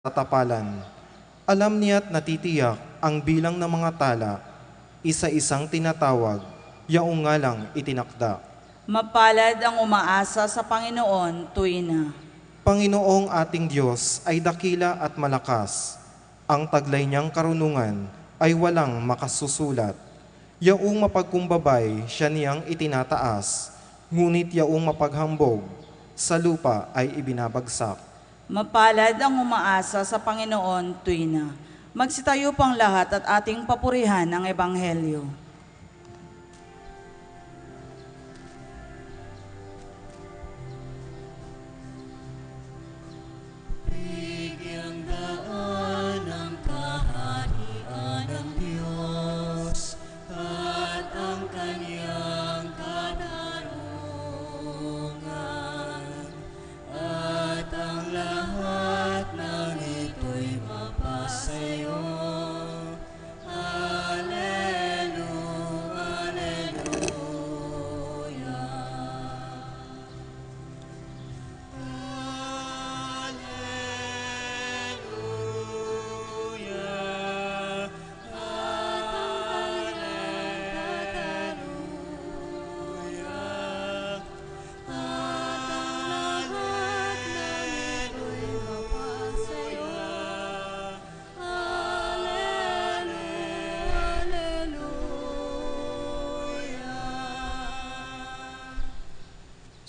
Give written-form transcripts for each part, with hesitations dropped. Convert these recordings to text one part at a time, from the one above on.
tatapalan. Alam niya't natitiyak ang bilang ng mga tala, isa-isang tinatawag, yaong nga lang itinakda. Mapalad ang umaasa sa Panginoon tuwina. Panginoong ating Diyos ay dakila at malakas. Ang taglay niyang karunungan ay walang makasusulat. Yaong mapagkumbabay siya niyang itinataas, ngunit yaong mapaghambog sa lupa ay ibinabagsak. Mapalad ang umaasa sa Panginoon tuwina. Magsitayo pang lahat at ating papurihan ang Ebanghelyo.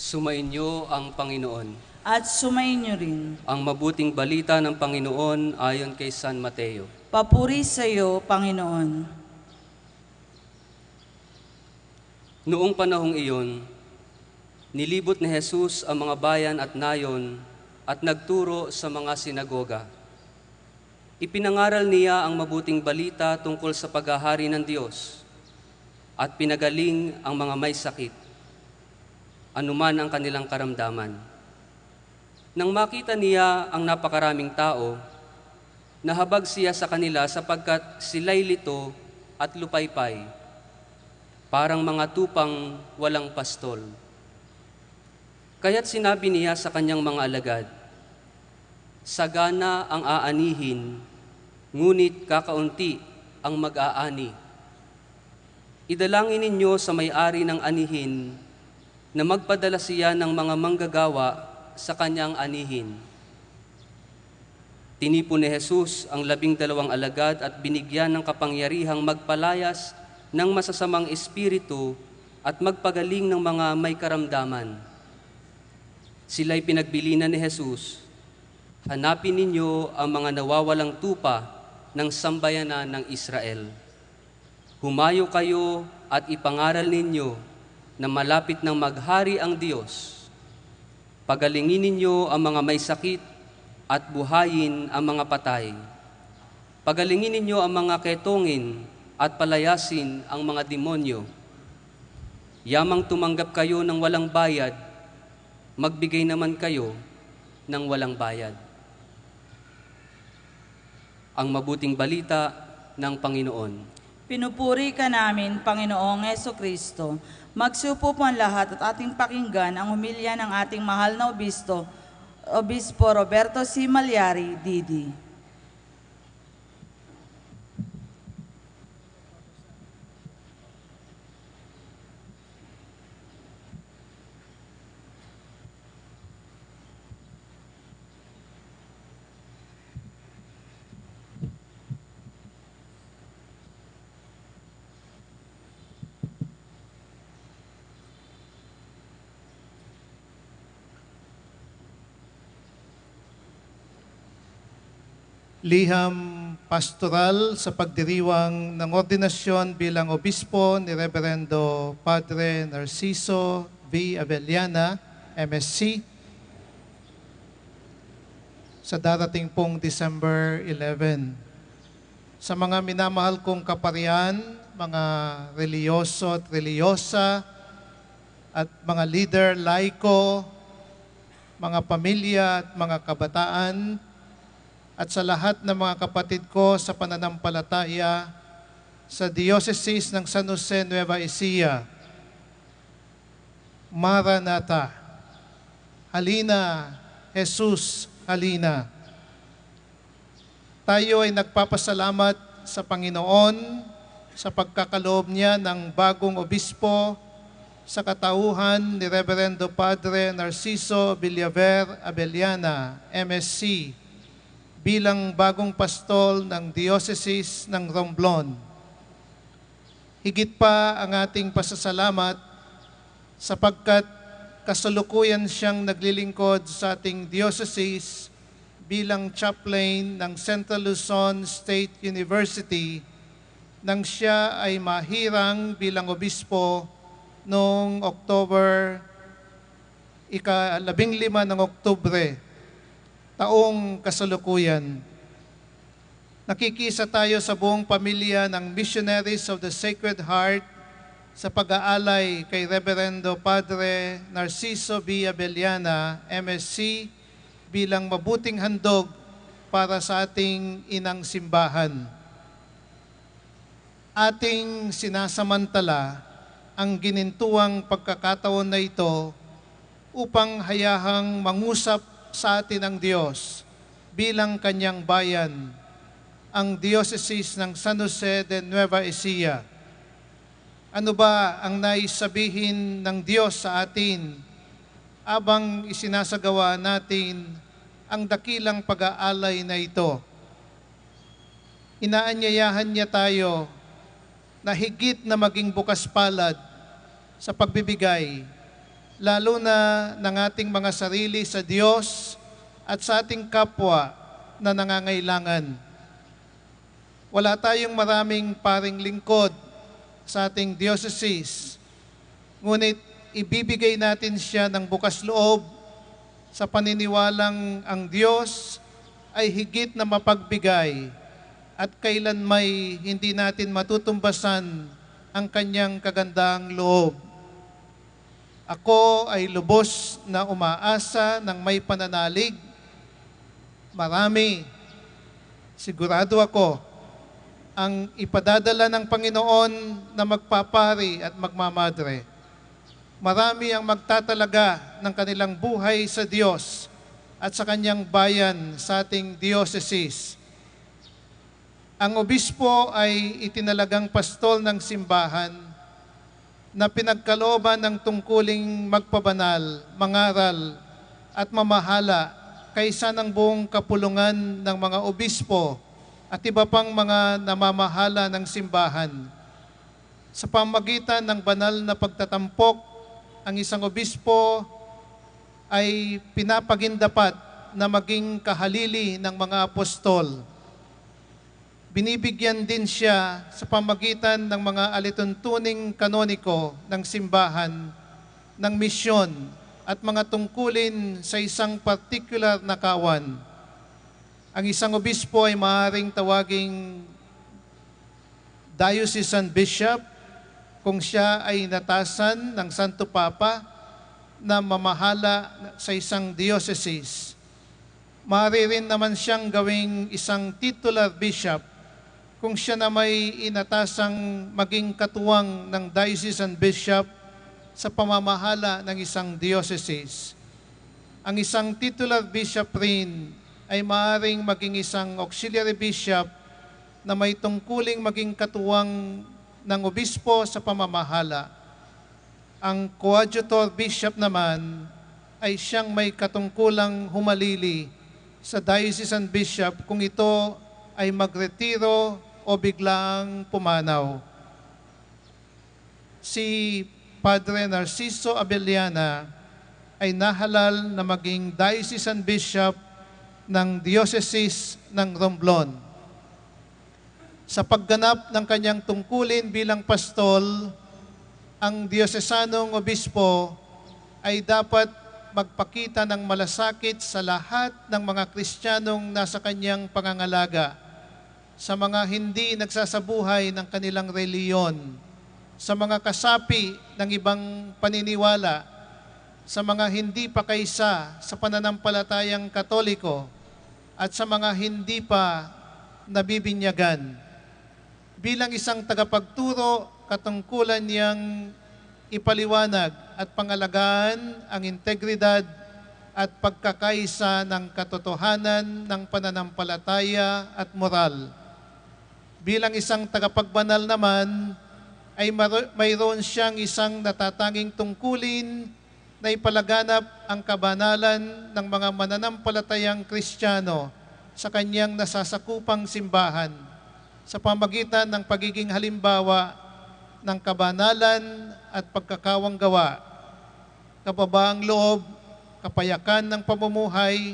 Sumainyo ang Panginoon. At sumainyo rin. Ang mabuting balita ng Panginoon ayon kay San Mateo. Papuri sa iyo, Panginoon. Noong panahong iyon, nilibot ni Jesus ang mga bayan at nayon at nagturo sa mga sinagoga. Ipinangaral niya ang mabuting balita tungkol sa paghahari ng Diyos at pinagaling ang mga may sakit, anuman ang kanilang karamdaman. Nang makita niya ang napakaraming tao, nahabag siya sa kanila sapagkat sila'y lito at lupaypay, parang mga tupang walang pastol. Kaya't sinabi niya sa kanyang mga alagad, "Sagana ang aanihin, ngunit kakaunti ang mag-aani. Idalangin ninyo sa may-ari ng anihin na magpadala siya ng mga manggagawa sa kanyang anihin." Tinipon ni Jesus ang 12 alagad at binigyan ng kapangyarihang magpalayas ng masasamang espiritu at magpagaling ng mga may karamdaman. Sila'y pinagbilinan ni Jesus, "Hanapin ninyo ang mga nawawalang tupa ng sambayanan ng Israel. Humayo kayo at ipangaral ninyo na malapit ng maghari ang Diyos. Pagalingin ninyo ang mga may sakit at buhayin ang mga patay. Pagalingin ninyo ang mga ketongin at palayasin ang mga demonyo. Yamang tumanggap kayo ng walang bayad, magbigay naman kayo ng walang bayad." Ang mabuting balita ng Panginoon. Pinupuri ka namin, Panginoong Hesukristo. Magsupo po ang lahat at ating pakinggan ang humilya ng ating mahal na Obispo Roberto C. Malyari, D.D. Liham pastoral sa pagdiriwang ng ordinasyon bilang obispo ni Reverendo Padre Narciso V. Avellana, MSc, sa darating pong December 11. Sa mga minamahal kong kaparian, mga reliyoso at reliyosa, at mga leader, laiko, mga pamilya at mga kabataan, at sa lahat ng mga kapatid ko sa pananampalataya sa Diocese ng San Jose, Nueva Ecija, Maranatha, halina, Jesus, halina. Tayo ay nagpapasalamat sa Panginoon sa pagkakaloob niya ng bagong obispo sa katauhan ni Reverendo Padre Narciso Villaver Abellana, MSc, bilang bagong pastol ng Diocese ng Romblon. Higit pa ang ating pasasalamat sapagkat kasalukuyan siyang naglilingkod sa ating diocese bilang chaplain ng Central Luzon State University nang siya ay mahirang bilang obispo noong October, ika-15 ng Oktubre, taong kasalukuyan. Nakikisa tayo sa buong pamilya ng Missionaries of the Sacred Heart sa pag-aalay kay Reverendo Padre Narciso B. Abellana, MSc, bilang mabuting handog para sa ating inang simbahan. Ating sinasamantala ang ginintuang pagkakataon na ito upang hayahang mangusap sa atin ang Diyos bilang kanyang bayan, ang Diocese ng San Jose de Nueva Ecija. Ano ba ang nais sabihin ng Diyos sa atin abang isinasagawa natin ang dakilang pag-aalay na ito? Inaanyayahan niya tayo na higit na maging bukas palad sa pagbibigay, lalo na ng ating mga sarili sa Diyos at sa ating kapwa na nangangailangan. Wala tayong maraming paring lingkod sa ating diocese, ngunit ibibigay natin siya ng bukas loob sa paniniwalang ang Diyos ay higit na mapagbigay at kailan may hindi natin matutumbasan ang kanyang kagandang loob. Ako ay lubos na umaasa ng may pananalig. Marami, sigurado ako, ang ipadadala ng Panginoon na magpapari at magmamadre. Marami ang magtatalaga ng kanilang buhay sa Diyos at sa kanyang bayan sa ating diocese. Ang obispo ay itinalagang pastol ng simbahan na pinagkalooban ng tungkuling magpabanal, mangaral at mamahala kaysa ng buong kapulungan ng mga obispo at iba pang mga namamahala ng simbahan. Sa pamagitan ng banal na pagtatampok, ang isang obispo ay pinapagindapat na maging kahalili ng mga apostol. Binibigyan din siya sa pamagitan ng mga alituntuning kanoniko ng simbahan, ng misyon at mga tungkulin sa isang partikular na kawan. Ang isang obispo ay maaaring tawaging diocesan bishop kung siya ay natasan ng Santo Papa na mamahala sa isang diocese. Maaari rin naman siyang gawing isang titular bishop kung siya na may inatasang maging katuwang ng diocesan bishop sa pamamahala ng isang diocese. Ang isang titular bishop rin ay maaaring maging isang auxiliary bishop na may tungkuling maging katuwang ng obispo sa pamamahala. Ang coadjutor bishop naman ay siyang may katungkulang humalili sa diocesan bishop kung ito ay magretiro o biglang pumanaw. Si Padre Narciso Abellana ay nahalal na maging diocesan bishop ng Diocese ng Romblon. Sa pagganap ng kanyang tungkulin bilang pastol, ang diocesanong obispo ay dapat magpakita ng malasakit sa lahat ng mga Kristiyanong nasa kanyang pangangalaga, sa mga hindi nagsasabuhay ng kanilang reliyon, sa mga kasapi ng ibang paniniwala, sa mga hindi pa kaisa sa pananampalatayang Katoliko, at sa mga hindi pa nabibinyagan. Bilang isang tagapagturo, katungkulan niyang ipaliwanag at pangalagaan ang integridad at pagkakaisa ng katotohanan ng pananampalataya at moral. Bilang isang tagapagbanal naman, ay mayroon siyang isang natatanging tungkulin na ipalaganap ang kabanalan ng mga mananampalatayang Kristiyano sa kanyang nasasakupang simbahan sa pamagitan ng pagiging halimbawa ng kabanalan at pagkakawang gawa, kababaang loob, kapayakan ng pamumuhay,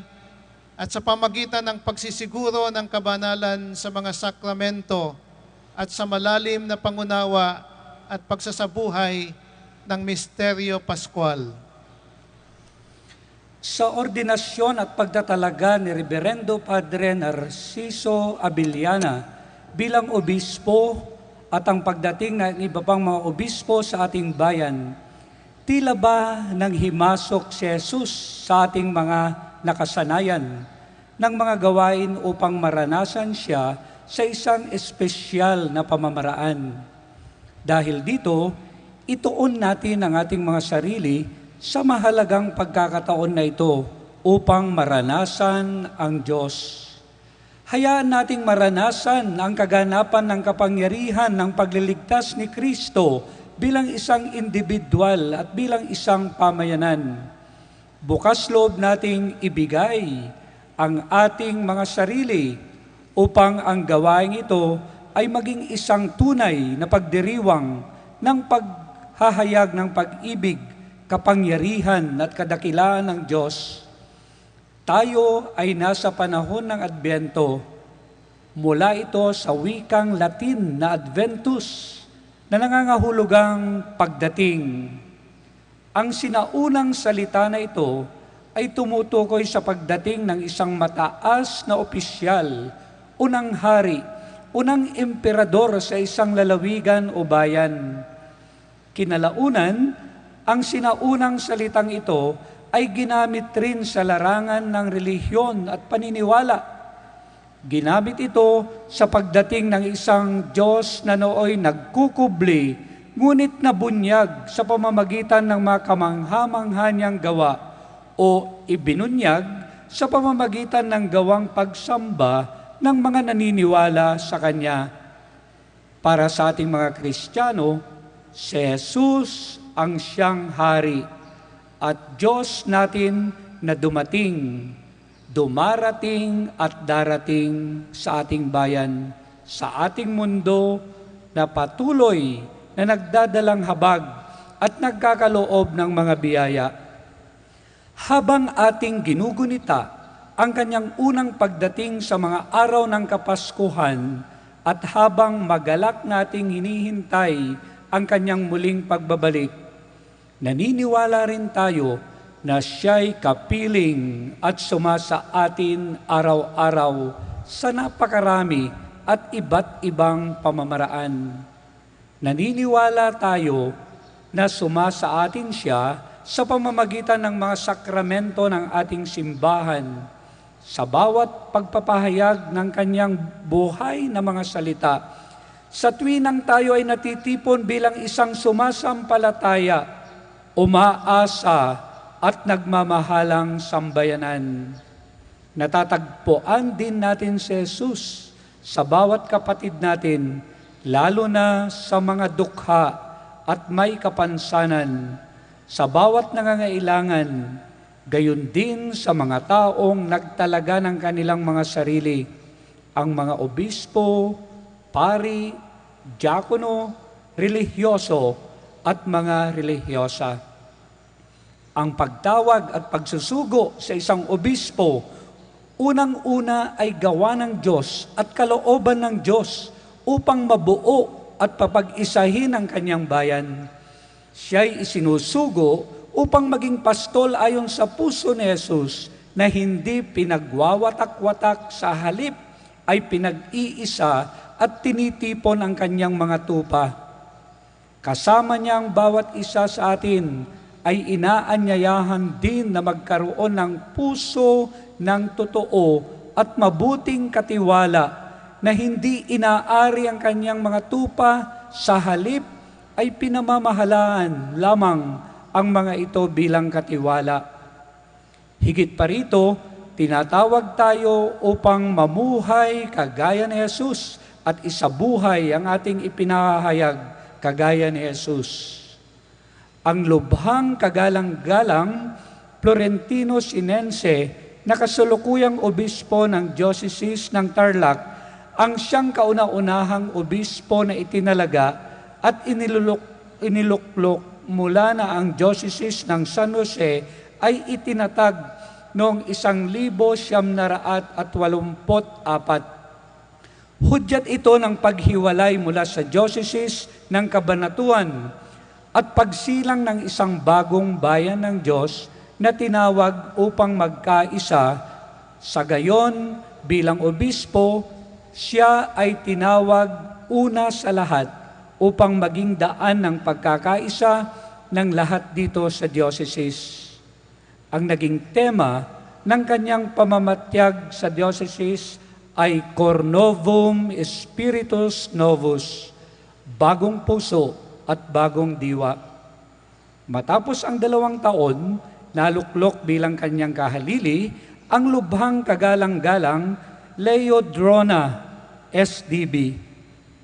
at sa pamagitan ng pagsisiguro ng kabanalan sa mga sakramento at sa malalim na pangunawa at pagsasabuhay ng misteryo Pascual. Sa ordinasyon at pagtatalaga ni Reverendo Padre Narciso Abiliana bilang obispo at ang pagdating ng iba pang mga obispo sa ating bayan, tila ba nang himasok si Jesus sa ating mga nakasanayan ng mga gawain upang maranasan siya sa isang espesyal na pamamaraan. Dahil dito, ituon natin ang ating mga sarili sa mahalagang pagkakataon na ito upang maranasan ang Diyos. Hayaan nating maranasan ang kaganapan ng kapangyarihan ng pagliligtas ni Kristo bilang isang individual at bilang isang pamayanan. Bukas loob nating ibigay ang ating mga sarili upang ang gawain ito ay maging isang tunay na pagdiriwang ng paghahayag ng pag-ibig, kapangyarihan at kadakilaan ng Diyos. Tayo ay nasa panahon ng Adbyento. Mula ito sa wikang Latin na Adventus na nangangahulugang pagdating. Ang sinaunang salita na ito ay tumutukoy sa pagdating ng isang mataas na opisyal, unang hari, unang emperador sa isang lalawigan o bayan. Kinalaunan, ang sinaunang salitang ito ay ginamit rin sa larangan ng relihiyon at paniniwala. Ginamit ito sa pagdating ng isang Diyos na nooy nagkukubli, ngunit nabunyag sa pamamagitan ng mga kamangha-mangha niyang gawa o ibinunyag sa pamamagitan ng gawang pagsamba ng mga naniniwala sa Kanya. Para sa ating mga Kristiyano, si Jesus ang siyang hari at Diyos natin na dumating, dumarating at darating sa ating bayan, sa ating mundo na patuloy na nagdadalang habag at nagkakaloob ng mga biyaya. Habang ating ginugunita ang kanyang unang pagdating sa mga araw ng Kapaskuhan at habang magalak nating hinihintay ang kanyang muling pagbabalik, naniniwala rin tayo na siya'y kapiling at sumasa atin araw-araw sa napakarami at iba't ibang pamamaraan. Naniniwala tayo na sumasa atin siya sa pamamagitan ng mga sakramento ng ating simbahan, sa bawat pagpapahayag ng kanyang buhay na mga salita, sa tuwinang tayo ay natitipon bilang isang sumasampalataya, umaasa at nagmamahalang sambayanan. Natatagpuan din natin si Jesus sa bawat kapatid natin, lalo na sa mga dukha at may kapansanan, sa bawat nangangailangan, gayon din sa mga taong nagtalaga ng kanilang mga sarili, ang mga obispo, pari, diakono, relihiyoso at mga relihiyosa. Ang pagtawag at pagsusugo sa isang obispo, unang-una ay gawa ng Diyos at kalooban ng Diyos upang mabuo at papag-isahin ang kanyang bayan. Siya'y isinusugo upang maging pastol ayon sa puso ni Jesus na hindi pinagwawatak-watak, sa halip ay pinag-iisa at tinitipon ang kanyang mga tupa. Kasama niya ang bawat isa sa atin ay inaanyayahan din na magkaroon ng puso ng totoo at mabuting katiwala na hindi inaari ang kanyang mga tupa, sa halip ay pinamamahalaan lamang ang mga ito bilang katiwala. Higit pa rito, tinatawag tayo upang mamuhay kagaya ni Jesus at isabuhay ang ating ipinahayag kagaya ni Jesus. Ang lubhang kagalang-galang Florentino Sinense na kasalukuyang obispo ng Diocese ng Tarlac ang siyang kauna-unahang obispo na itinalaga at iniluklok mula na ang Diocese ng San Jose ay itinatag noong 1984. Hudyat ito ng paghiwalay mula sa Diocese ng Cabanatuan at pagsilang ng isang bagong bayan ng Diyos na tinawag upang magkaisa. Sa gayon, bilang obispo, siya ay tinawag una sa lahat upang maging daan ng pagkakaisa ng lahat dito sa diocese. Ang naging tema ng kanyang pamamatyag sa diocese ay Cor Novum Spiritus Novus, bagong puso at bagong diwa. Matapos ang 2 taon, naluklok bilang kanyang kahalili ang lubhang kagalang-galang Leo Drona, SDB.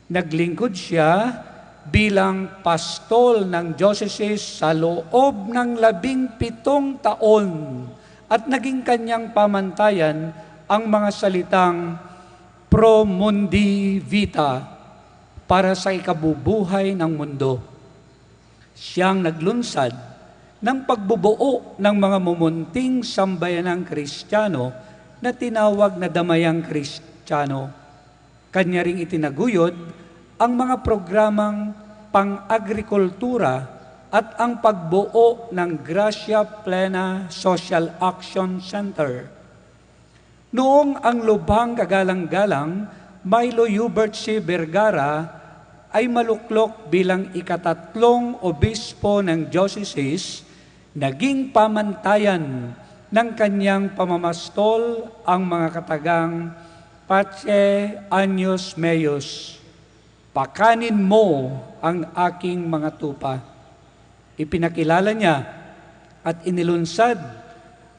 Naglingkod siya bilang pastol ng diocese sa loob ng 17 taon at naging kanyang pamantayan ang mga salitang Pro Mundi Vita, para sa ikabubuhay ng mundo. Siyang naglunsad ng pagbubuo ng mga mumunting sambayanang Kristiyano na tinawag na Damayang Kristiyano. Kanya ring itinaguyod ang mga programang pang-agrikultura at ang pagbuo ng Gracia Plena Social Action Center. Noong ang lubhang kagalang-galang, Milo Hubert C. Vergara ay maluklok bilang ika-3 obispo ng diocese, naging pamantayan ng kanyang pamamastol ang mga katagang Pace Agnus Meus, pakanin mo ang aking mga tupa. Ipinakilala niya at inilunsad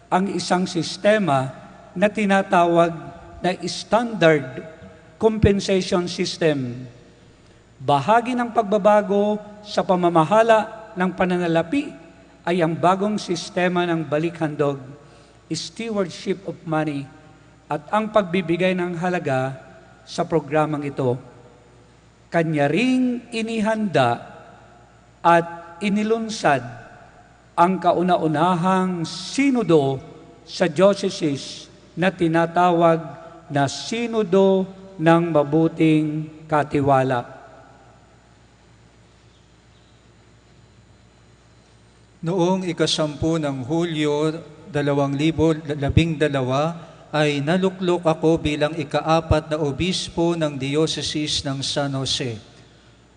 ang isang sistema na tinatawag na Standard Compensation System. Bahagi ng pagbabago sa pamamahala ng pananalapi ay ang bagong sistema ng balikhandog, stewardship of money, at ang pagbibigay ng halaga sa programang ito. Kanya ring inihanda at inilunsad ang kauna-unahang sinodo sa diocese na tinatawag na Sinodo ng Mabuting Katiwala. Noong 10 ng Hulyo 2012 ay naluklok ako bilang ika-4 na obispo ng Diocese ng San Jose.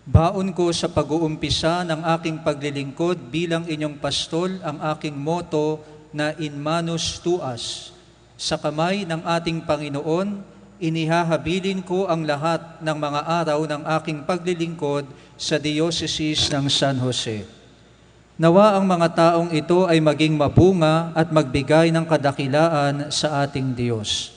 Baon ko sa pag-uumpisa ng aking paglilingkod bilang inyong pastol ang aking motto na In Manus Tuas. Sa kamay ng ating Panginoon, inihahabilin ko ang lahat ng mga araw ng aking paglilingkod sa Diocese ng San Jose. Nawa ang mga taong ito ay maging mabunga at magbigay ng kadakilaan sa ating Diyos.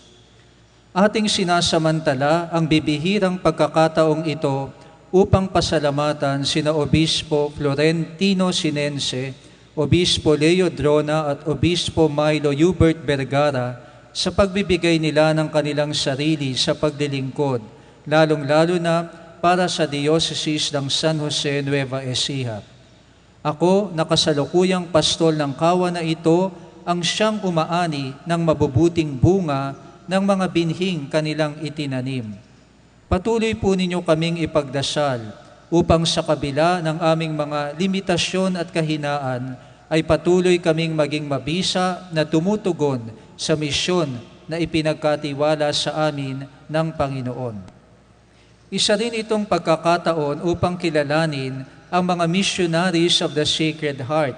Ating sinasamantala ang bibihirang pagkakataong ito upang pasalamatan sina Obispo Florentino Sinense, Obispo Leo Drona at Obispo Milo Hubert Vergara sa pagbibigay nila ng kanilang sarili sa paglilingkod, lalong-lalo na para sa Diocese ng San Jose, Nueva Ecija. Ako, nakasalukuyang pastol ng kawa na ito, ang siyang umaani ng mabubuting bunga ng mga binhing kanilang itinanim. Patuloy po ninyo kaming ipagdasal upang sa kabila ng aming mga limitasyon at kahinaan ay patuloy kaming maging mabisa na tumutugon sa misyon na ipinagkatiwala sa amin ng Panginoon. Isa rin itong pagkakataon upang kilalanin ang mga missionaries of the Sacred Heart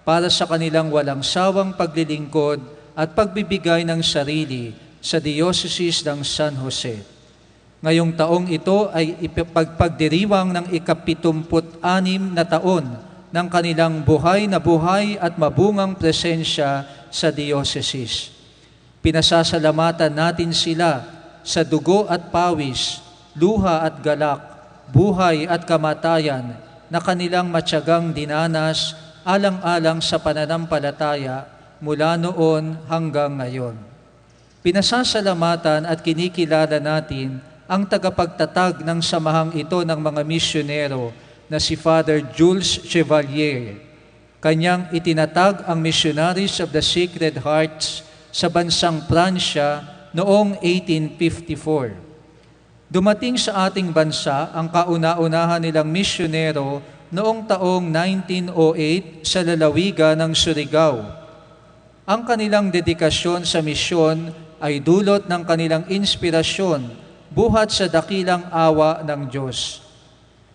para sa kanilang walang sawang paglilingkod at pagbibigay ng sarili sa Diocese ng San Jose. Ngayong taong ito ay ipagpagdiriwang ng ika-76 na taon ng kanilang buhay at mabungang presensya sa diocese. Pinasasalamatan natin sila sa dugo at pawis, luha at galak, buhay at kamatayan na kanilang matyagang dinanas alang-alang sa pananampalataya mula noon hanggang ngayon. Pinasasalamatan at kinikilala natin ang tagapagtatag ng samahang ito ng mga misyonero na si Father Jules Chevalier. Kanyang itinatag ang Missionaries of the Sacred Hearts sa bansang Pransya noong 1854. Dumating sa ating bansa ang kauna-unahan nilang misyonero noong taong 1908 sa lalawigan ng Surigao. Ang kanilang dedikasyon sa misyon ay dulot ng kanilang inspirasyon buhat sa dakilang awa ng Diyos.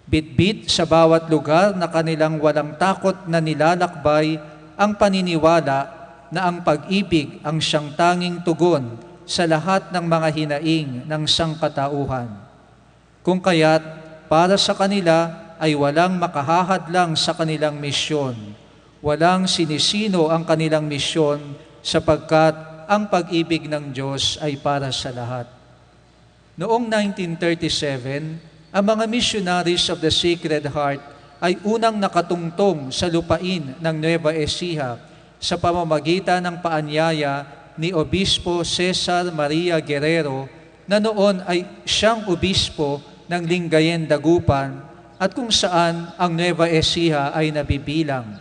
Bit-bit sa bawat lugar na kanilang walang takot na nilalakbay ang paniniwala na ang pag-ibig ang siyang tanging tugon sa lahat ng mga hinaing ng sangkatauhan. Kung kaya't para sa kanila ay walang makahahadlang sa kanilang misyon. Walang sinisino ang kanilang misyon sapagkat ang pag-ibig ng Diyos ay para sa lahat. Noong 1937, ang mga Missionaries of the Sacred Heart ay unang nakatungtong sa lupain ng Nueva Ecija sa pamamagitan ng paanyaya ni Obispo Cesar Maria Guerrero na noon ay siyang obispo ng Lingayen, Dagupan at kung saan ang Nueva Ecija ay nabibilang.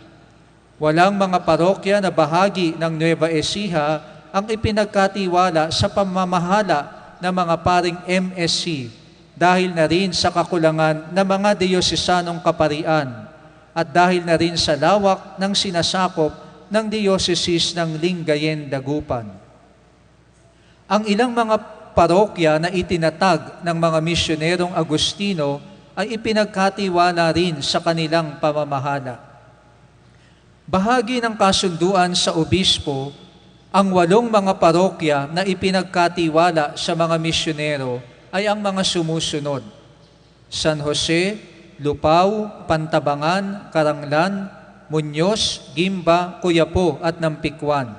Walang mga parokya na bahagi ng Nueva Ecija ang ipinagkatiwala sa pamamahala ng mga paring MSC dahil na rin sa kakulangan ng mga diocesanong kaparian at dahil na rin sa lawak ng sinasakop ng Diocese ng Lingayen, Dagupan. Ang ilang mga parokya na itinatag ng mga misyonerong Agustino ay ipinagkatiwala rin sa kanilang pamamahala. Bahagi ng kasunduan sa obispo, ang 8 mga parokya na ipinagkatiwala sa mga misyonero ay ang mga sumusunod: San Jose, Lupao, Pantabangan, Karanglan, Muñoz, Gimba, Coyapo at Nampikwan.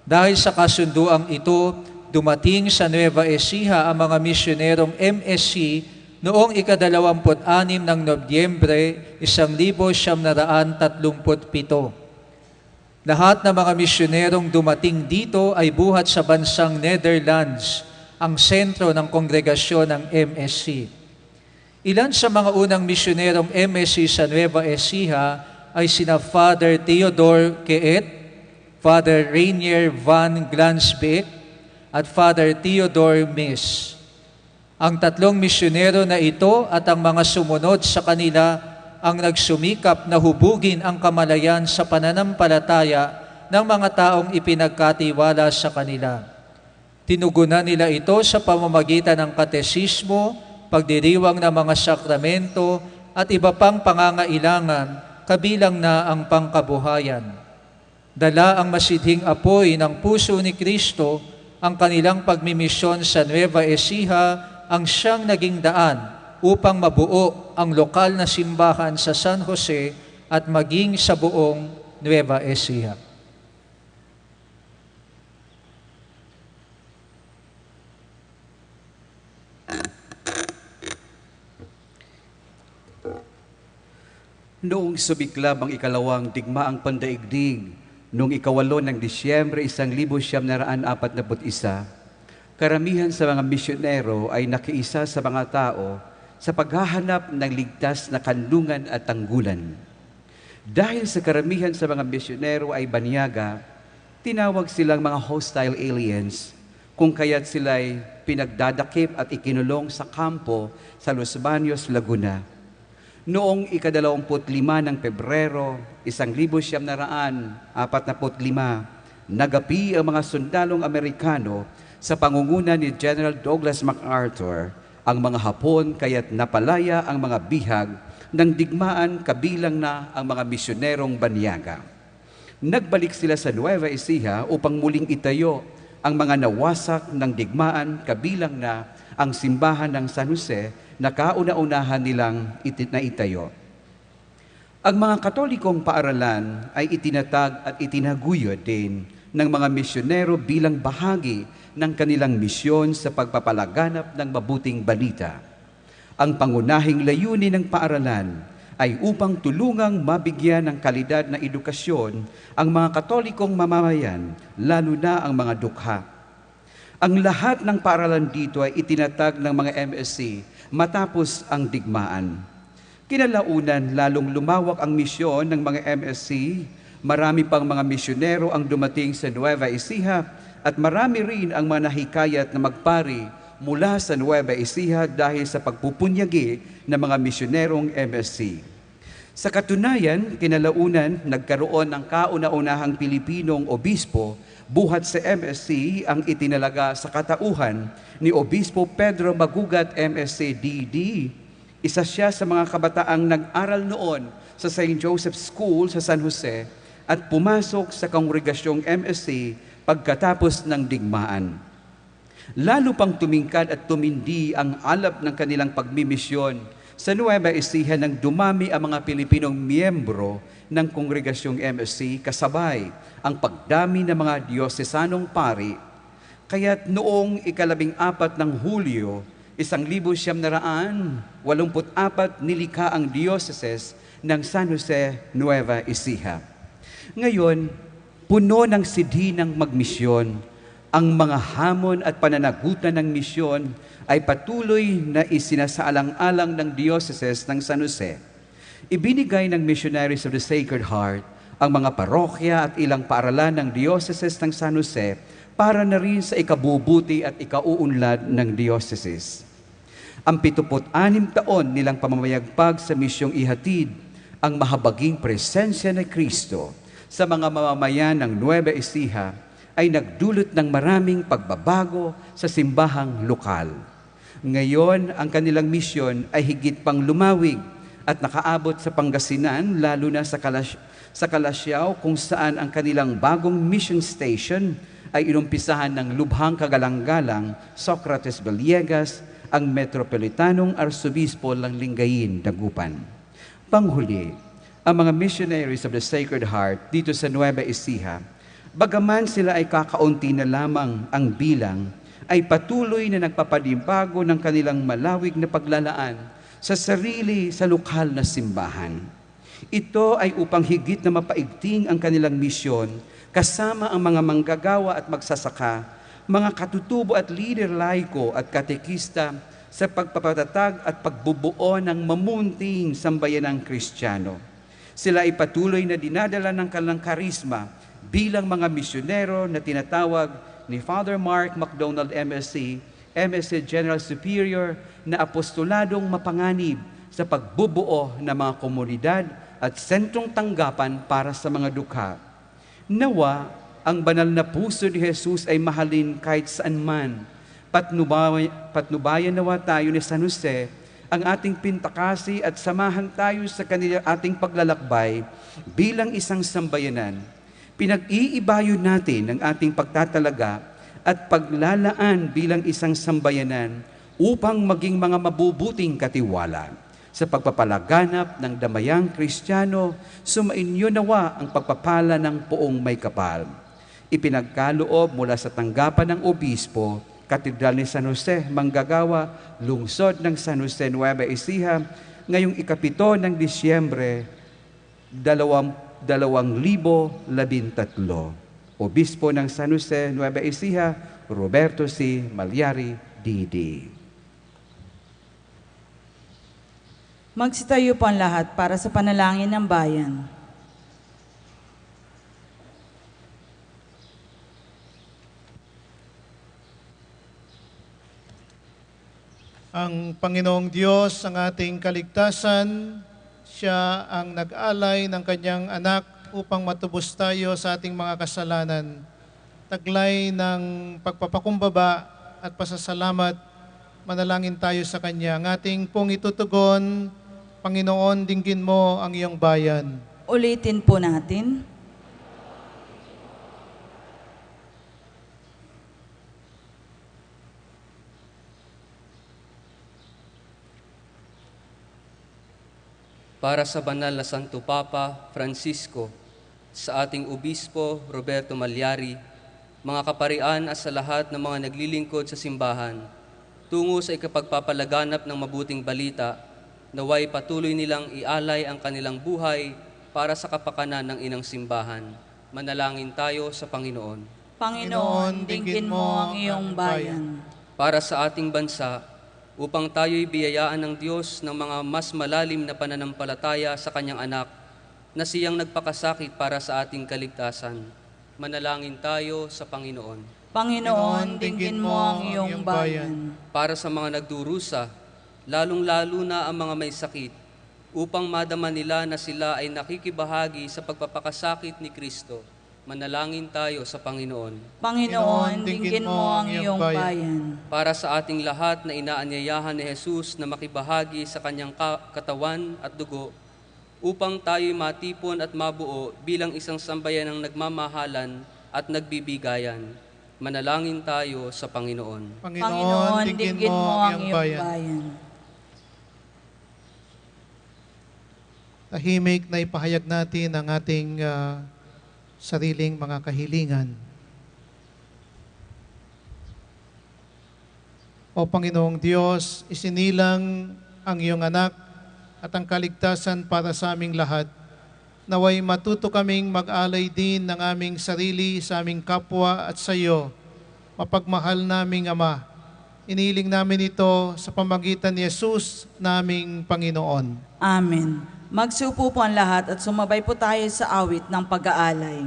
Dahil sa kasunduang ito, dumating sa Nueva Ecija ang mga misyonerong MSC noong ika-26 ng Nobyembre 1937. Lahat ng mga misyonerong dumating dito ay buhat sa bansang Netherlands, ang sentro ng kongregasyon ng MSC. Ilan sa mga unang misyonerong MSC sa Nueva Ecija ay sina Father Theodore Keet, Father Rainier van Glansbeek, at Father Theodore Mis. Ang 3 misyonero na ito at ang mga sumunod sa kanila ang nagsumikap na hubugin ang kamalayan sa pananampalataya ng mga taong ipinagkatiwala sa kanila. Tinugunan nila ito sa pamamagitan ng katesismo, pagdiriwang ng mga sakramento at iba pang pangangailangan, kabilang na ang pangkabuhayan. Dala ang masidhing apoy ng puso ni Kristo, ang kanilang pagmimisyon sa Nueva Ecija ang siyang naging daan upang mabuo ang lokal na simbahan sa San Jose at maging sa buong Nueva Ecija. Noong sumiklab ang ikalawang digmaang pandaigdig, noong 8 ng Disyembre 1941, karamihan sa mga misyonero ay nakiisa sa mga tao sa paghahanap ng ligtas na kanlungan at tanggulan. Dahil sa karamihan sa mga misyonero ay banyaga, tinawag silang mga hostile aliens, kung kaya't sila'y pinagdadakip at ikinulong sa kampo sa Los Baños, Laguna. Noong ika-25 ng Pebrero, 1945, nagapi ang mga sundalong Amerikano sa pangunguna ni General Douglas MacArthur ang mga Hapon, kaya't napalaya ang mga bihag ng digmaan, kabilang na ang mga misyonerong banyaga. Nagbalik sila sa Nueva Ecija upang muling itayo ang mga nawasak ng digmaan, kabilang na ang simbahan ng San Jose na kauna-unahan nilang naitayo. Ang mga Katolikong paaralan ay itinatag at itinaguyod din ng mga misyonero bilang bahagi ng kanilang misyon sa pagpapalaganap ng mabuting balita. Ang pangunahing layunin ng paaralan ay upang tulungang mabigyan ng kalidad na edukasyon ang mga Katolikong mamamayan, lalo na ang mga dukha. Ang lahat ng paaralan dito ay itinatag ng mga MSC matapos ang digmaan. Kinalaunan, lalong lumawak ang misyon ng mga MSC. Marami pang mga misyonero ang dumating sa Nueva Ecija at marami rin ang mga nahikayat na magpari mula sa Nueva Ecija dahil sa pagpupunyagi ng mga misyonerong MSC. Sa katunayan, kinalaunan, nagkaroon ng kauna-unahang Pilipinong obispo buhat sa MSC ang itinalaga sa katauhan ni Obispo Pedro Magugat MSc DD. Isa siya sa mga kabataang nag-aral noon sa St. Joseph's School sa San Jose at pumasok sa kongregasyong MSc pagkatapos ng digmaan. Lalo pang tumingkad at tumindi ang alab ng kanilang pagmimisyon sa Nueva Ecija nang dumami ang mga Pilipinong miyembro ng kongregasyong MSc kasabay ang pagdami ng mga diocesanong pari. Kaya't noong 14 ng Hulyo, 1984, nilikha ang diocese ng San Jose, Nueva Ecija. Ngayon, puno ng sidhi ng magmisyon, ang mga hamon at pananagutan ng misyon ay patuloy na isinasaalang-alang ng diocese ng San Jose. Ibinigay ng Missionaries of the Sacred Heart ang mga parokya at ilang paaralan ng diocese ng San Jose para na rin sa ikabubuti at ikauunlad ng diocese. Ang 76 taon nilang pamamayagpag sa misyong ihatid ang mahabaging presensya ni Kristo sa mga mamamayan ng Nueva Ecija ay nagdulot ng maraming pagbabago sa simbahang lokal. Ngayon, ang kanilang misyon ay higit pang lumawig at nakaabot sa Pangasinan, lalo na sa Calasiao, kung saan ang kanilang bagong mission station ay inumpisahan ng lubhang kagalang-galang Socrates Villegas, ang Metropolitanong Arsobispo ng Lingayen, Dagupan. Panghuli, ang mga Missionaries of the Sacred Heart dito sa Nueva Ecija, bagaman sila ay kakaunti na lamang ang bilang, ay patuloy na nagpapadimbago ng kanilang malawig na paglalaan sa sarili sa lokal na simbahan. Ito ay upang higit na mapaigting ang kanilang misyon kasama ang mga manggagawa at magsasaka, mga katutubo at leader laiko at katekista sa pagpapatatag at pagbubuo ng mamunting sambayanang Kristiyano. Sila ay patuloy na dinadala ng kanilang karisma bilang mga misyonero na tinatawag ni Father Mark MacDonald MSc, MSc General Superior na apostoladong mapanganib sa pagbubuo ng mga komunidad at sentrong tanggapan para sa mga dukha. Nawa, ang banal na puso ni Jesus ay mahalin kahit saan man. Patnubayan nawa tayo ni San Jose ang ating pintakasi at samahan tayo sa ating paglalakbay bilang isang sambayanan. Pinag-iibayo natin ang ating pagtatalaga at paglalaan bilang isang sambayanan upang maging mga mabubuting katiwala. Sa pagpapalaganap ng damayang Kristiyano, sumainyo nawa ang pagpapala ng poong may kapal. Ipinagkaloob mula sa tanggapan ng obispo, Katedral ni San Jose, Manggagawa, lungsod ng San Jose, Nueva Ecija, ngayong 7 ng Disyembre, 2013. Obispo ng San Jose, Nueva Ecija, Roberto C. Malyari, D.D. Magsitayo po ang lahat para sa panalangin ng bayan. Ang Panginoong Diyos, ang ating kaligtasan, siya ang nag-alay ng kanyang anak upang matubos tayo sa ating mga kasalanan. Taglay ng pagpapakumbaba at pasasalamat, manalangin tayo sa Kanya. Ang ating pong itutugon, Panginoon, dinggin mo ang iyong bayan. Ulitin po natin. Para sa banal na Santo Papa Francisco, sa ating Obispo Roberto Malyari, mga kaparian at sa lahat ng mga naglilingkod sa simbahan, tungo sa ikapagpapalaganap ng mabuting balita, naway patuloy nilang ialay ang kanilang buhay para sa kapakanan ng inang simbahan. Manalangin tayo sa Panginoon. Panginoon, dinggin mo ang iyong bayan. Para sa ating bansa, upang tayo'y biyayaan ng Diyos ng mga mas malalim na pananampalataya sa Kanyang anak na siyang nagpakasakit para sa ating kaligtasan. Manalangin tayo sa Panginoon. Panginoon, dinggin mo ang iyong bayan. Para sa mga nagdurusa, lalong-lalo na ang mga may sakit, upang madama nila na sila ay nakikibahagi sa pagpapakasakit ni Kristo. Manalangin tayo sa Panginoon. Panginoon, dinggin mo ang iyong bayan. Para sa ating lahat na inaanyayahan ni Jesus na makibahagi sa kanyang katawan at dugo, upang tayo'y matipon at mabuo bilang isang sambayan ng nagmamahalan at nagbibigayan. Manalangin tayo sa Panginoon. Panginoon, dinggin mo ang iyong bayan. Tahimik na ipahayag natin ang ating sariling mga kahilingan. O Panginoong Diyos, isinilang ang iyong anak at ang kaligtasan para sa aming lahat. Naway matuto kaming mag-alay din ng aming sarili sa aming kapwa at sa iyo, mapagmahal naming Ama. Inihiling namin ito sa pamagitan ni Jesus naming Panginoon. Amen. Magsupo po ang lahat at sumabay po tayo sa awit ng pag-aalay.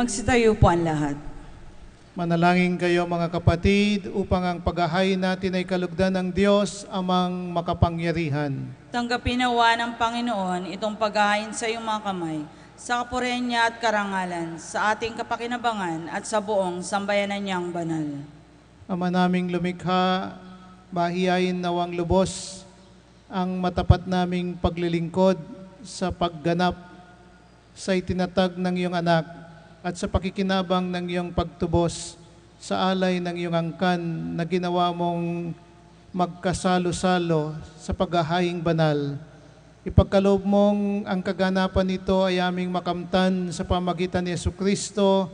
Magsitayo po ang lahat. Manalangin kayo mga kapatid upang ang paghahain natin ay kalugdan ng Diyos amang makapangyarihan. Tanggapin nawa ng Panginoon itong paghahain sa iyong mga kamay, sa kapurihan niya at karangalan, sa ating kapakinabangan at sa buong sambayanan niyang banal. Ama naming lumikha, mahiyain nawang lubos ang matapat naming paglilingkod sa pagganap sa itinatag ng iyong anak at sa pakikinabang ng iyong pagtubos sa alay ng iyong angkan na ginawa mong magkasalo-salo sa paghahaing banal. Ipagkaloob mong ang kaganapan nito ay aming makamtan sa pamagitan ni Jesucristo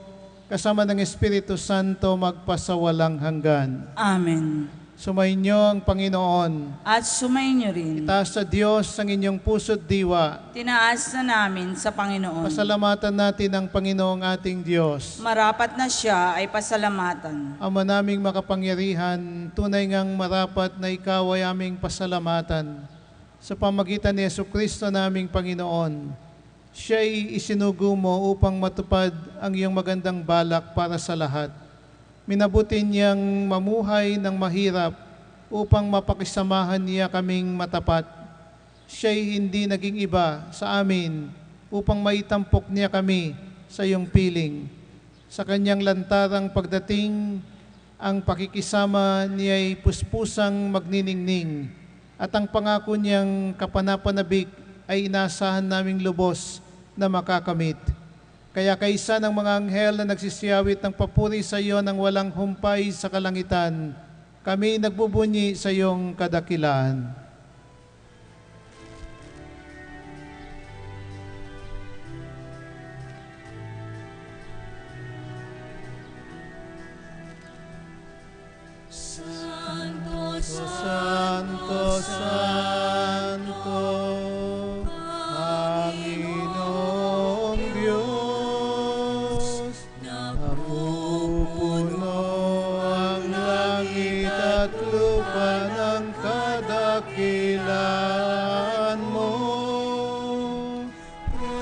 kasama ng Espiritu Santo magpasawalang hanggan. Amen. Sumainyo ang Panginoon. At sumainyo rin. Itaas sa Diyos ang inyong puso't diwa. Tinaas na namin sa Panginoon. Pasalamatan natin ang Panginoong ating Diyos. Marapat na siya ay pasalamatan. Ama naming makapangyarihan, tunay ngang marapat na ikaw ay aming pasalamatan. Sa pamagitan ni Jesucristo naming Panginoon, siya'y isinugo mo upang matupad ang iyong magandang balak para sa lahat. Minabuti niyang mamuhay ng mahirap upang mapakisamahan niya kaming matapat. Siya'y hindi naging iba sa amin upang maitampok niya kami sa iyong piling. Sa kanyang lantarang pagdating, ang pakikisama niya'y puspusang magniningning at ang pangako niyang kapanapanabik ay inasahan naming lubos na makakamit. Kaya kaisa ng mga anghel na nagsisiyawit ng papuri sa iyo ng walang humpay sa kalangitan, kami nagbubunyi sa iyong kadakilaan. Santo, Santo, Santo, Panginoong Diyos, napupuno ang langit at lupa ng kadakilaan mo.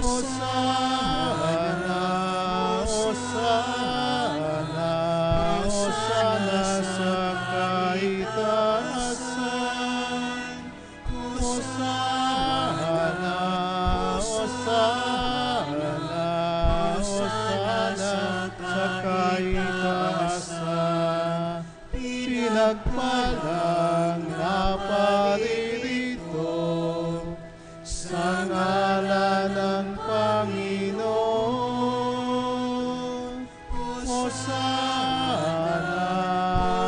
Hosana, Hosana, Hosana sa kaitaasan. Hosana, Hosana, Hosana sa kaitaasan. Pinagpalang naparirito sa ngalan ng Panginoon. Hosana,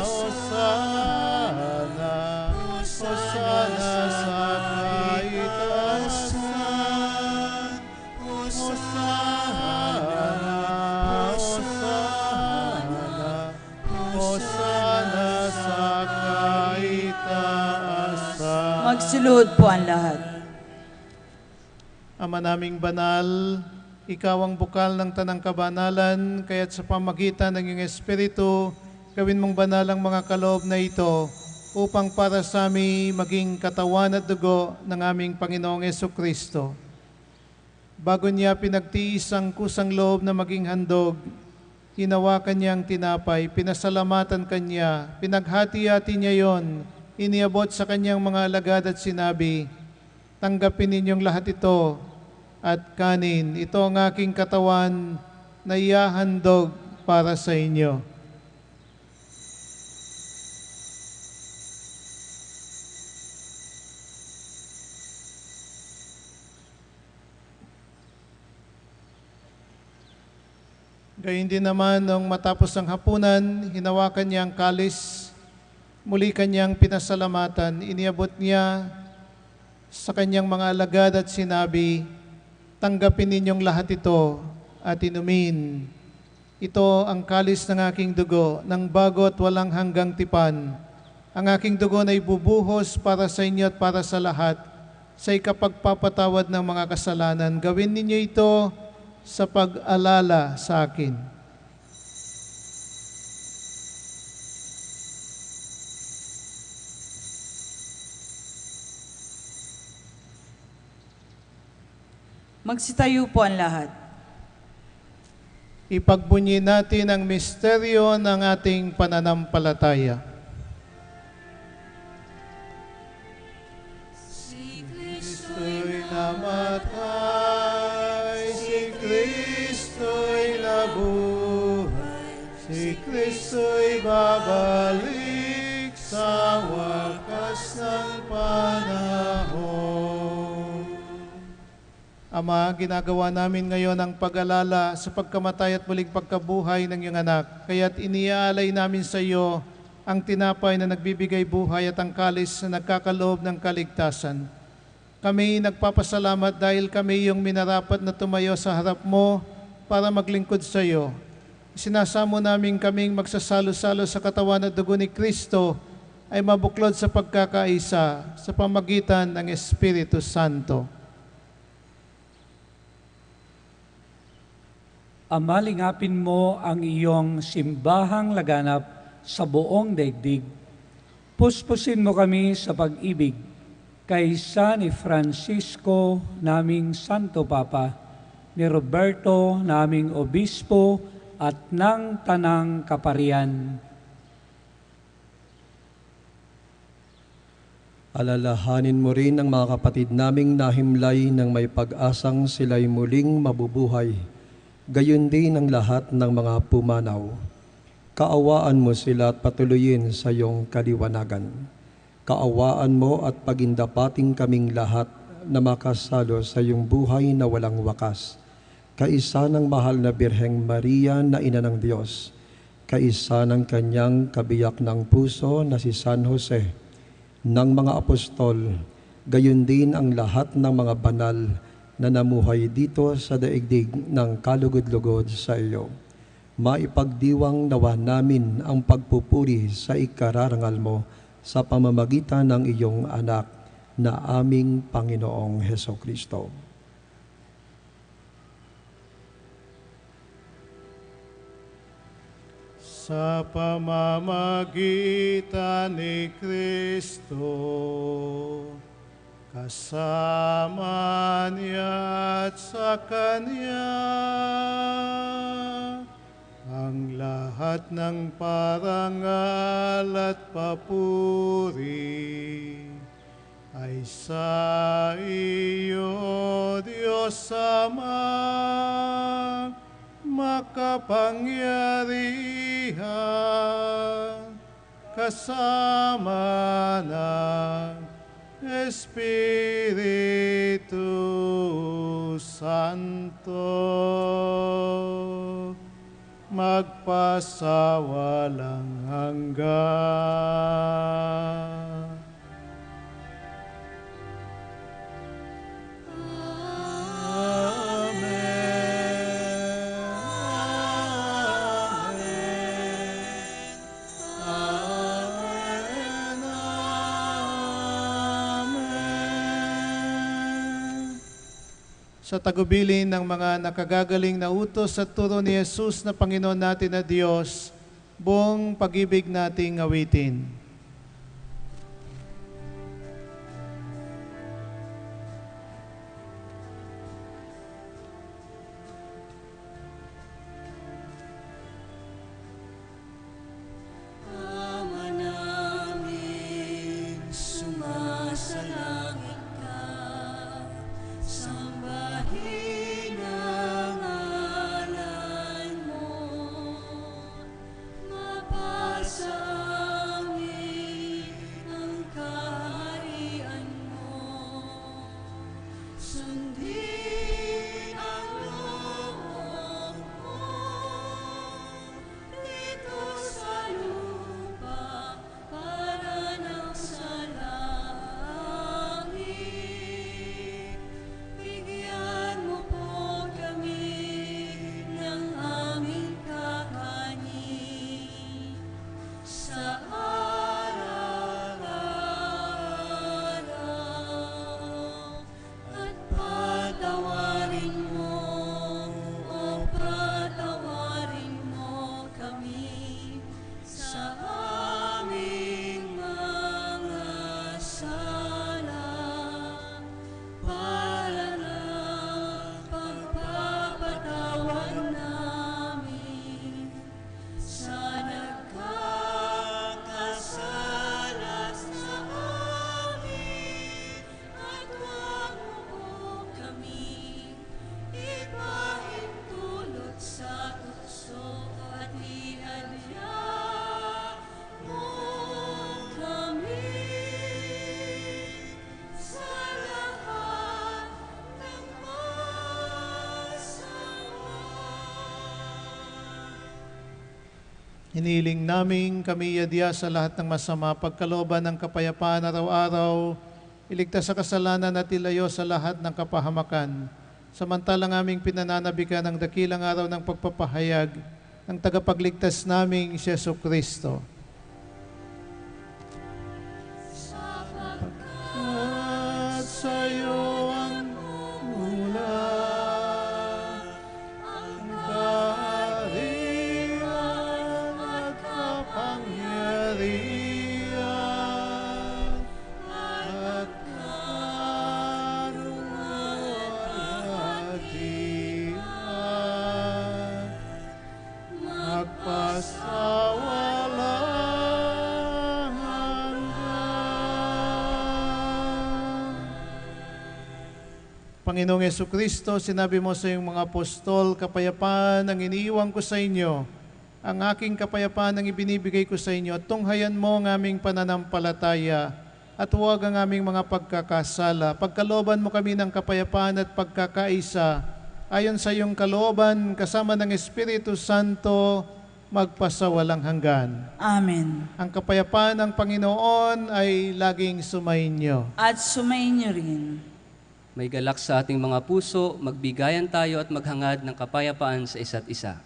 Hosana, Hosana sa kaitaasan. Hosana, Hosana, Hosana sa kaitaasan. Magsiluhod po ang lahat. Ama naming banal, ikaw ang bukal ng tanang kabanalan, kaya't sa pamagitan ng iyong Espiritu, gawin mong banal ang mga kaloob na ito upang para sa amin maging katawan at dugo ng aming Panginoong Jesucristo. Bago niya pinagtiis ang kusang loob na maging handog, hinawakan niya ang tinapay, pinasalamatan kanya, pinaghati-hati niya yon, iniabot sa kanyang mga alagad at sinabi, tanggapin ninyong lahat ito at kanin. Ito ang aking katawan na ihahandog para sa inyo. Gayun din naman, nung matapos ang hapunan, hinawakan niya ang kalis, muli kanyang pinasalamatan, iniabot niya sa kanyang mga alagad at sinabi, tanggapin ninyong lahat ito at inumin. Ito ang kalis ng aking dugo, ng bago at walang hanggang tipan. Ang aking dugo na ibubuhos para sa inyo at para sa lahat, sa ikapagpapatawad ng mga kasalanan. Gawin ninyo ito sa pag-alala sa akin. Magsitayo po ang lahat. Ipagbunyi natin ang misteryo ng ating pananampalataya. si Kristo Kristo'y namatay, si Kristo'y nabuhay, si Kristo'y babalik sa wakas ng panahon. Ama, ginagawa namin ngayon ang pag-alala sa pagkamatay at muling pagkabuhay ng iyong anak. Kaya't iniaalay namin sa iyo ang tinapay na nagbibigay buhay at ang kalis na nagkakaloob ng kaligtasan. Kami nagpapasalamat dahil kami yung minarapat na tumayo sa harap mo para maglingkod sa iyo. Sinasamo namin kaming magsasalo-salo sa katawan at dugo ni Kristo ay mabuklod sa pagkakaisa sa pamagitan ng Espiritu Santo. Ama, lingapin mo ang iyong simbahang laganap sa buong daigdig. Puspusin mo kami sa pag-ibig kaysa ni Francisco, naming Santo Papa, ni Roberto, naming Obispo, at ng Tanang Kaparian. Alalahanin mo rin ang mga kapatid naming nahimlay ng may pag-asang sila'y muling mabubuhay. Gayon din ang lahat ng mga pumanaw. Kaawaan mo sila at patuloyin sa iyong kaliwanagan. Kaawaan mo at pagindapating kaming lahat na makasalo sa iyong buhay na walang wakas. Kaisa ng mahal na Birheng Maria na Ina ng Diyos. Kaisa ng kanyang kabiyak ng puso na si San Jose. Ng mga apostol, gayon din ang lahat ng mga banal na namuhay dito sa daigdig ng kalugod-lugod sa iyo. Maipagdiwang nawa namin ang pagpupuri sa ikararangal mo sa pamamagitan ng iyong anak na aming Panginoong Hesukristo. Sa pamamagitan ni Kristo, kasama niya at sa Kanya, ang lahat ng parangal at papuri ay sa iyo, Diyos Ama, makapangyarihan, kasama ng Espiritu Santo, magpasawalang hanggan. Sa tagubilin ng mga nakagagaling na utos at turo ni Jesus na Panginoon natin na Diyos, buong pag-ibig nating awitin. Ama namin, sumasalangit ka, sambahin ang ngalan mo, mapasa amin Hiniling namin kami yadya sa lahat ng masama, pagkalooban ng kapayapaan araw-araw, iligtas sa kasalanan at ilayo sa lahat ng kapahamakan. Samantalang aming pinananabikan ang dakilang araw ng pagpapahayag ng tagapagligtas naming si Jesucristo. At sa'yo ang mula ang kaharian at kapangyarihan at karuwalhatian magpasawalang hanggan. Panginoong Jesucristo, sinabi mo sa iyong mga apostol, kapayapaan ang iniiwan ko sa inyo. Ang aking kapayapaan ang ibinibigay ko sa inyo at tunghayan mo ang aming pananampalataya at huwag ang aming mga pagkakasala. Pagkalooban mo kami ng kapayapaan at pagkakaisa ayon sa iyong kalooban kasama ng Espiritu Santo magpasawalang hanggan. Amen. Ang kapayapaan ng Panginoon ay laging sumainyo. At sumainyo rin. May galak sa ating mga puso, magbigayan tayo at maghangad ng kapayapaan sa isa't isa.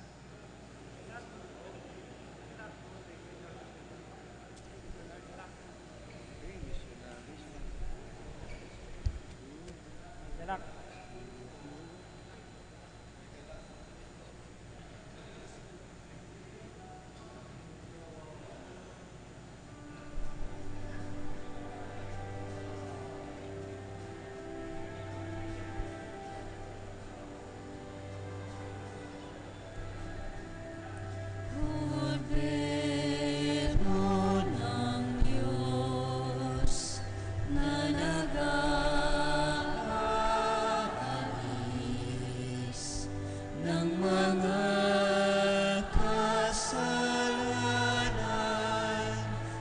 Kordero ng Diyos na nag-aalis ng mga kasalanan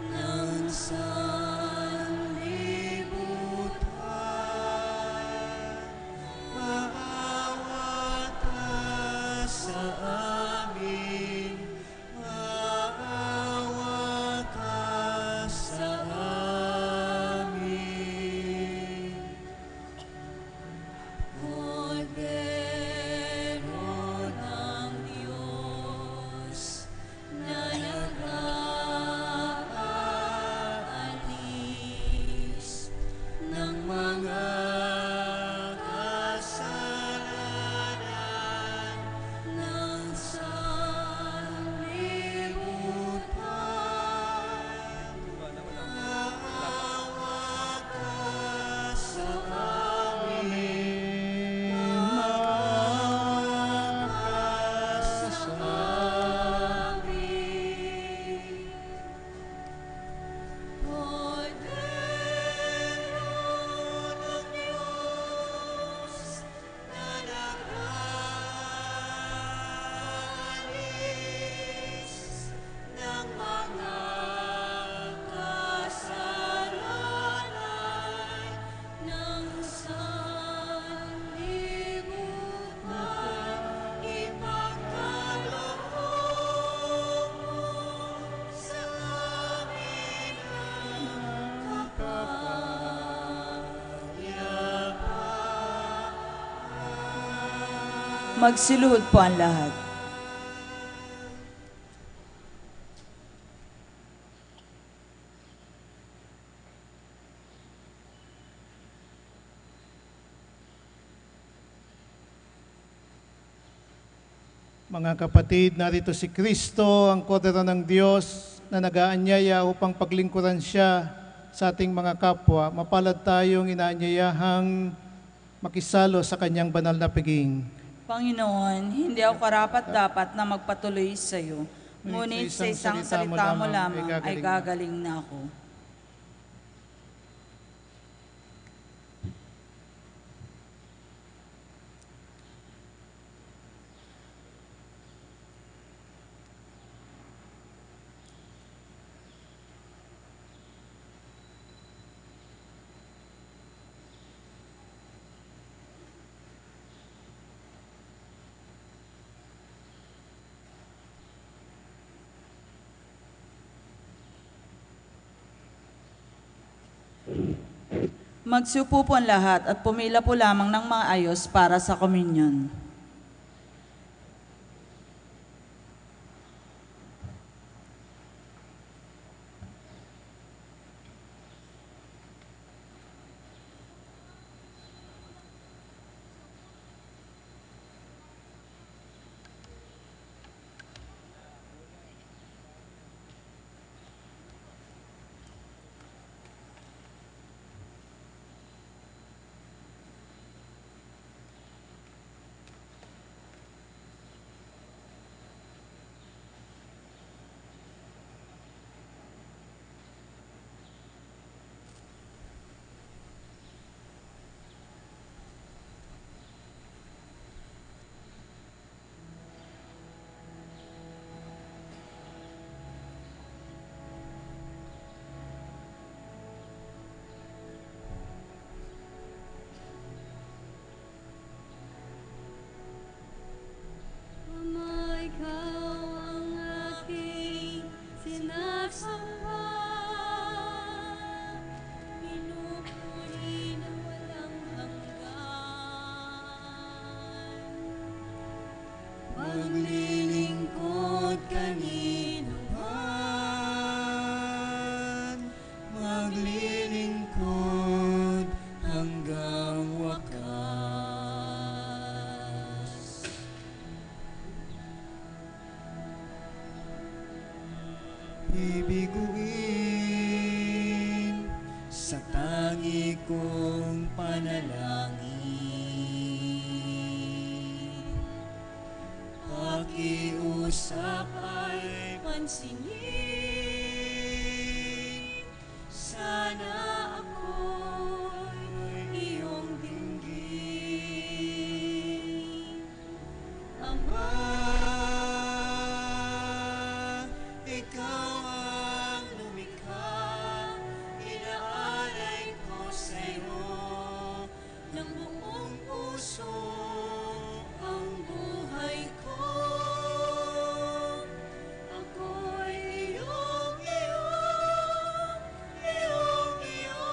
ng sanlibutan, maawa ka sa amin. Maawa ka sa amin. Kordero ng Diyos na nag-aalis ng mga kasalanan ng sanlibutan, maawa ka sa amin. Maawa ka sa amin. Kordero ng Diyos na nag-aalis ng mga kasalanan ng sanlibutan, ipagkaloob mo sa amin ang kapayapaan. Magsiluhod po ang lahat. Mga kapatid, narito si Kristo, ang Kordero ng Diyos na nag-aanyaya upang paglingkuran siya sa ating mga kapwa. Mapalad tayong inaanyayahang makisalo sa kanyang banal na piging. Panginoon, hindi ako karapat-dapat na magpatuloy sa iyo. Ngunit sa isang salita mo lamang ay gagaling na ako. Magsiupo po ang lahat at pumila po lamang ng maayos para sa komunyon. Ama, ikaw ang aking sinasamba. Pinupuri na walang hanggan. Maglilingkod kanino man, maglilingkod hanggang wakas. Ibiguin sa tangi kong panalangin. Pakiusap ay pansinin. Sana ako'y iyong dinggin. Ama, ikaw ang lumikha, inaalay ko sa'yo ng buong puso ang buhay ko. Ako'y iyong-iyo, iyong-iyo,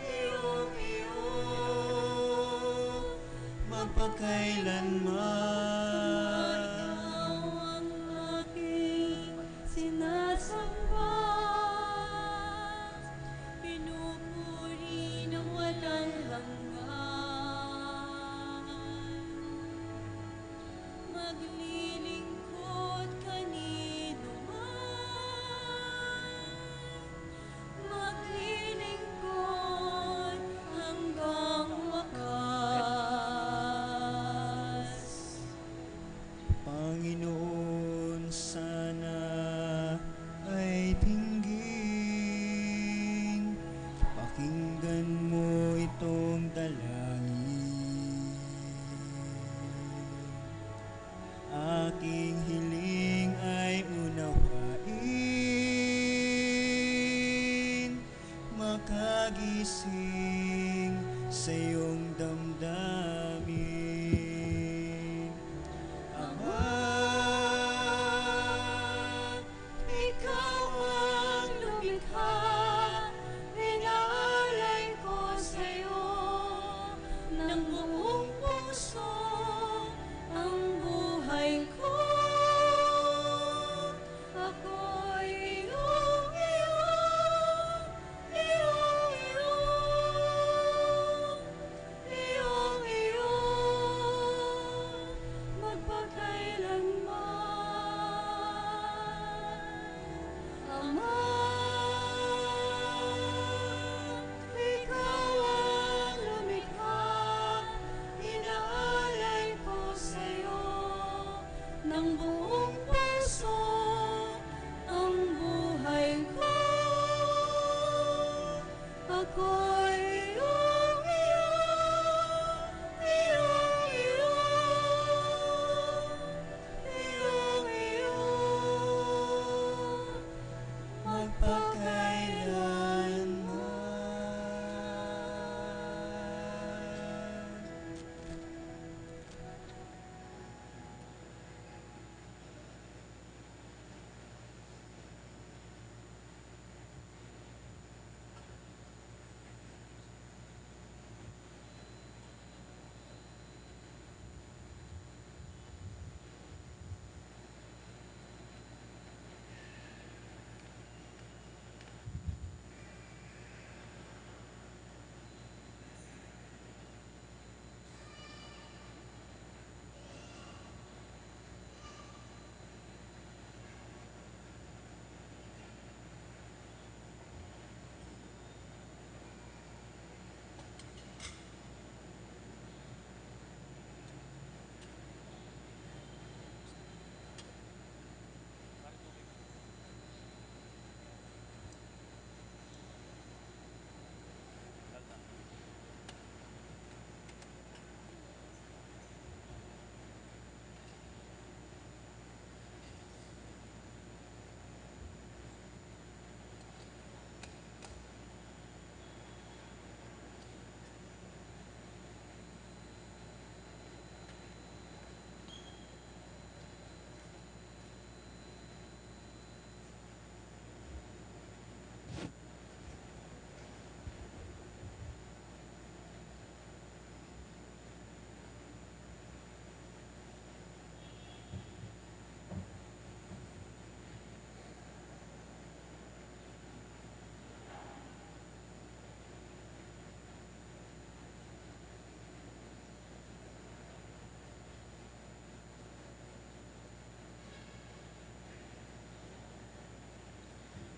iyong-iyo, magpakailanman. Sinasamba, pinupuri na walang hanggan. Maglilingkod kanino man, maglilingkod hanggang wakas.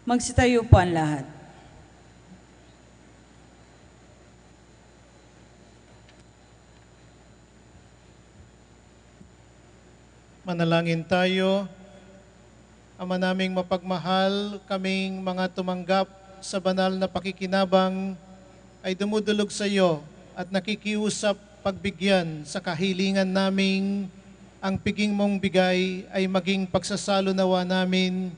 Magsitayo po ang lahat. Manalangin tayo. Ama naming mapagmahal, kaming mga tumanggap sa banal na pakikinabang ay dumudulog sa iyo at nakikiusap pagbigyan sa kahilingan naming ang piging mong bigay ay maging pagsasalo nawa namin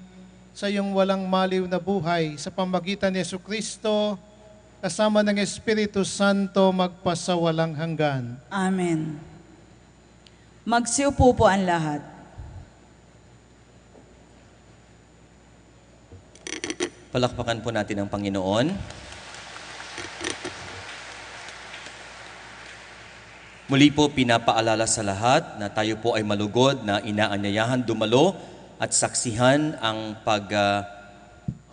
sa iyong walang maliw na buhay sa pamagitan ni Jesucristo kasama ng Espiritu Santo magpasawalang hanggan. Amen. Magsiupo po ang lahat. Palakpakan po natin ang Panginoon. Muli po pinapaalala sa lahat na tayo po ay malugod na inaanyayahan dumalo at saksihan ang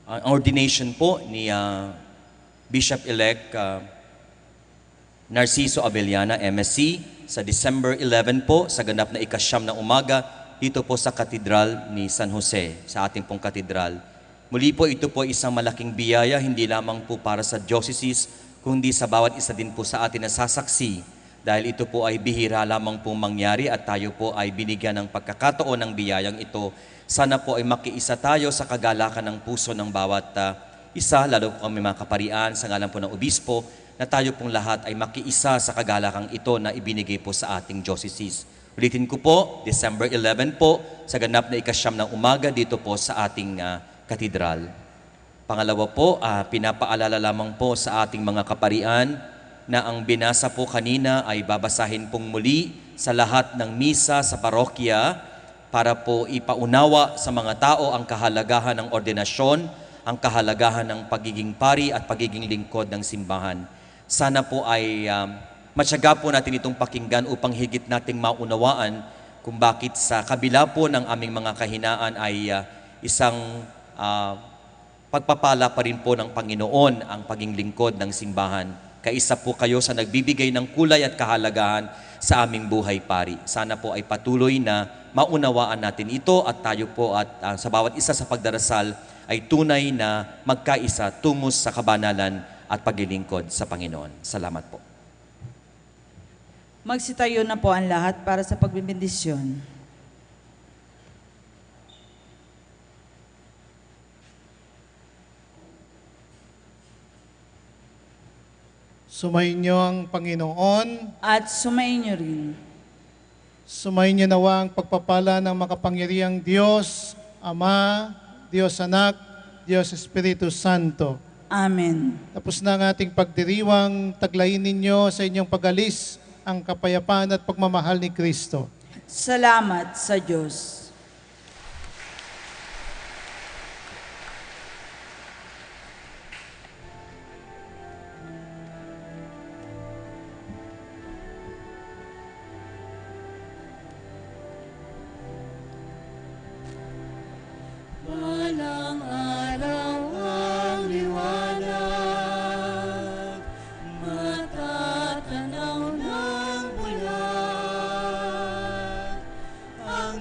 ang ordination po ni Bishop-elect Narciso Abellana, MSc, sa December 11 po sa ganap na ika-9 na umaga dito po sa Katedral ni San Jose, sa ating pong katedral. Muli po ito po isang malaking biyaya, hindi lamang po para sa diocese, kundi sa bawat isa din po sa atin na sasaksi. Dahil ito po ay bihira lamang pong mangyari at tayo po ay binigyan ng pagkakataon ng biyayang ito. Sana po ay makiisa tayo sa kagalakan ng puso ng bawat isa, lalo po kami mga kaparian sa ngalan po ng obispo, na tayo pong lahat ay makiisa sa kagalakang ito na ibinigay po sa ating diocese. Ulitin ko po, December 11 po, sa ganap na ika-9 ng umaga dito po sa ating katedral. Pangalawa po, pinapaalala lamang po sa ating mga kaparian na ang binasa po kanina ay babasahin pong muli sa lahat ng misa sa parokya para po ipaunawa sa mga tao ang kahalagahan ng ordinasyon, ang kahalagahan ng pagiging pari at pagiging lingkod ng simbahan. Sana po ay matyaga po natin itong pakinggan upang higit nating maunawaan kung bakit sa kabila po ng aming mga kahinaan ay isang pagpapala pa rin po ng Panginoon ang pagiging lingkod ng simbahan. Kaisa po kayo sa nagbibigay ng kulay at kahalagahan sa aming buhay pari. Sana po ay patuloy na maunawaan natin ito at tayo po at sa bawat isa sa pagdarasal ay tunay na magkaisa tungo sa kabanalan at paglilingkod sa Panginoon. Salamat po. Magsitayo na po ang lahat para sa pagbibindisyon. Sumayin niyo ang Panginoon. At sumayin niyo rin. Sumayin niyo nawa ang pagpapala ng makapangyarihang Diyos, Ama, Diyos Anak, Diyos Espiritu Santo. Amen. Tapos na ang ating pagdiriwang, taglayin ninyo sa inyong pag-alis ang kapayapaan at pagmamahal ni Kristo. Salamat sa Diyos. Walang araw ang liwanag, matatanaw ng bulan, ang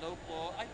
Hello po. Ay,